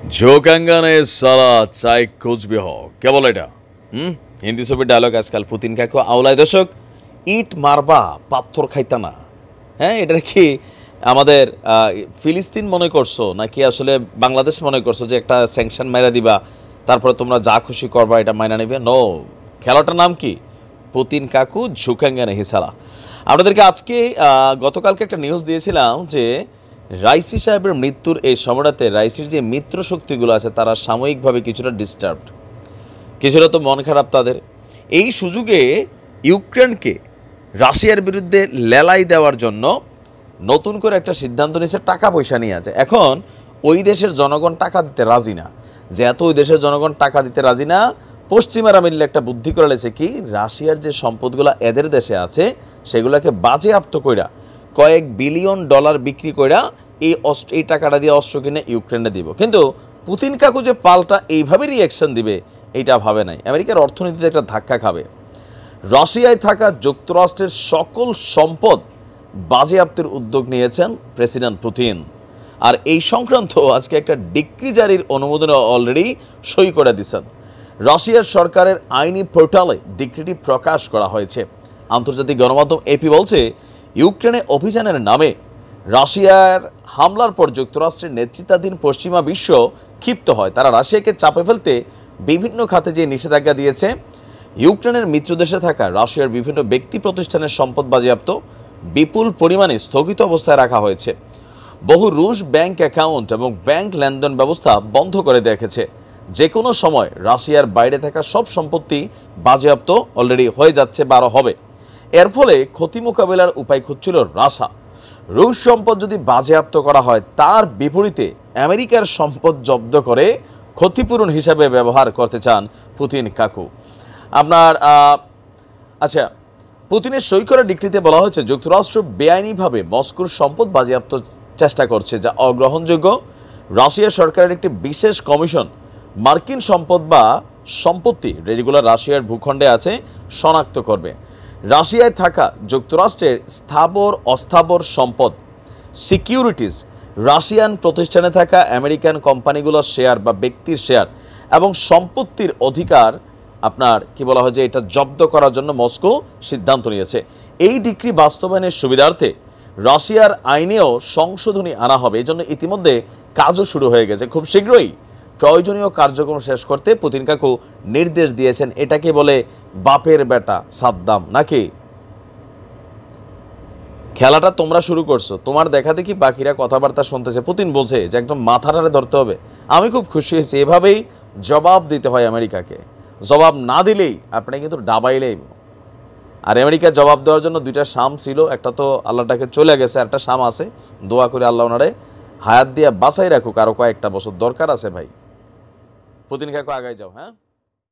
झोंकेंगे साला चाय कुछ भी हो क्या बोला এটা হিন্দি ছবির ডায়লগ আজকাল পুতিন কাকু আওলায় দর্শক ইট মারবা পাথর খাইতা না। হ্যাঁ, এটা কি আমাদের ফিলিস্তিন মনে করছো নাকি আসলে বাংলাদেশ মনে করছো যে একটা স্যাংশন মাইরা দিবা তারপরে তোমরা যা খুশি করবা এটা মাইনা নেবে? নো, খেলাটার নাম কি? পুতিন কাকু ঝুঁকেঙ্গে না হিসালা। আপনাদেরকে আজকে গতকালকে একটা নিউজ দিয়েছিলাম যে রাইসি সাহেবের মৃত্যুর এই সময়টাতে রাইসির যে মিত্র শক্তিগুলো আছে তারা সাময়িকভাবে কিছুটা ডিস্টার্বড, কিছুটা তো মন খারাপ তাদের। এই সুযোগে ইউক্রেনকে রাশিয়ার বিরুদ্ধে লেলাই দেওয়ার জন্য নতুন করে একটা সিদ্ধান্ত নিয়েছে, টাকা পয়সা নিয়ে আছে। এখন ওই দেশের জনগণ টাকা দিতে রাজি না, যেহেতু ওই দেশের জনগণ টাকা দিতে রাজি না, পশ্চিমারা মিললে একটা বুদ্ধি করে লেছে কি, রাশিয়ার যে সম্পদগুলো এদের দেশে আছে সেগুলোকে বাজেয়াপ্ত কইরা কয়েক বিলিয়ন ডলার বিক্রি কইরা এই টাকাটা দিয়ে অস্ত্র কিনে ইউক্রেনে দিব। কিন্তু পুতিন কাকু যে পাল্টা এইভাবে রিয়াকশন দিবে এইটা ভাবে নাই। আমেরিকার অর্থনীতিতে একটা ধাক্কা খাবে। রাশিয়ায় থাকা যুক্তরাষ্ট্রের সকল সম্পদ বাজেয়াপ্তের উদ্যোগ নিয়েছেন প্রেসিডেন্ট পুতিন। আর এই সংক্রান্ত আজকে একটা ডিক্রি জারির অনুমোদনে অলরেডি সই করে দিয়েছেন। রাশিয়ার সরকারের আইনি পোর্টালে ডিক্রিটি প্রকাশ করা হয়েছে। আন্তর্জাতিক গণমাধ্যম এপি বলছে, ইউক্রেনে অভিযানের নামে রাশিয়ার হামলার পর যুক্তরাষ্ট্রের নেতৃত্বাধীন পশ্চিমা বিশ্ব ক্ষিপ্ত হয়। তারা রাশিয়াকে চাপে ফেলতে বিভিন্ন খাতে যে নিষেধাজ্ঞা দিয়েছে। ইউক্রেনের মিত্রদেশে থাকা রাশিয়ার বিভিন্ন ব্যক্তি প্রতিষ্ঠানের সম্পদ বাজেয়াপ্ত বিপুল পরিমাণে স্থগিত অবস্থায় রাখা হয়েছে। বহু রুশ ব্যাংক অ্যাকাউন্ট এবং ব্যাংক লেনদেন ব্যবস্থা বন্ধ করে রেখেছে। যে কোনো সময় রাশিয়ার বাইরে থাকা সব সম্পত্তি বাজেয়াপ্ত অলরেডি হয়ে যাচ্ছে বা হবে। এর ফলে ক্ষতি মোকাবেলার উপায় খুঁজছিল রাশিয়া। রুশ সম্পদ যদি বাজেয়াপ্ত করা হয় তার বিপরীতে আমেরিকার সম্পদ জব্দ করে ক্ষতিপূরণ হিসাবে ব্যবহার করতে চান পুতিন কাকু। আপনার আচ্ছা, পুতিনের সই করা ডিক্রিতে বলা হয়েছে যুক্তরাষ্ট্র বেআইনিভাবে মস্কোর সম্পদ বাজেয়াপ্ত চেষ্টা করছে, যা অগ্রহণযোগ্য। রাশিয়া সরকারের একটি বিশেষ কমিশন মার্কিন সম্পদ বা সম্পত্তি যেগুলো রাশিয়ার ভূখণ্ডে আছে শনাক্ত করবে। রাশিয়ায় থাকা যুক্তরাষ্ট্রের স্থাবর অস্থাবর সম্পদ সিকিউরিটিজ, রাশিয়ান প্রতিষ্ঠানে থাকা আমেরিকান কোম্পানিগুলোর শেয়ার বা ব্যক্তির শেয়ার এবং সম্পত্তির অধিকার আপনার কি বলা হয় যে এটা জব্দ করার জন্য মস্কো সিদ্ধান্ত নিয়েছে। এই ডিক্রি বাস্তবায়নের সুবিধার্থে রাশিয়ার আইনেও সংশোধনী আনা হবে। এই জন্য ইতিমধ্যে কাজও শুরু হয়ে গেছে। খুব শীঘ্রই প্রয়োজনীয় কার্যক্রম শেষ করতে পুতিন কাকু নির্দেশ দিয়েছেন। এটাকে বলে বাপের বেটা সাদ্দাম নাকি? খেলাটা তোমরা শুরু করছো, তোমার দেখা দেখি বাকিরা কথাবার্তা শুনতেছে। পুতিন বোঝে যে একদম মাথাটারে ধরতে হবে। আমি খুব খুশি হয়েছি, এভাবেই জবাব দিতে হয় আমেরিকাকে। জবাব না দিলেই আপনি কিন্তু ডাবাইলেই। আর আমেরিকার জবাব দেওয়ার জন্য দুইটা শাম ছিল, একটা তো আল্লাহটাকে চলে গেছে, একটা শাম আছে। দোয়া করে আল্লাহ ওনারে হায়াত দিয়া বাঁচাই রাখুক, আরও কয়েকটা বছর দরকার আছে ভাই। পুতিন কাকু আগায় যাও। হ্যাঁ।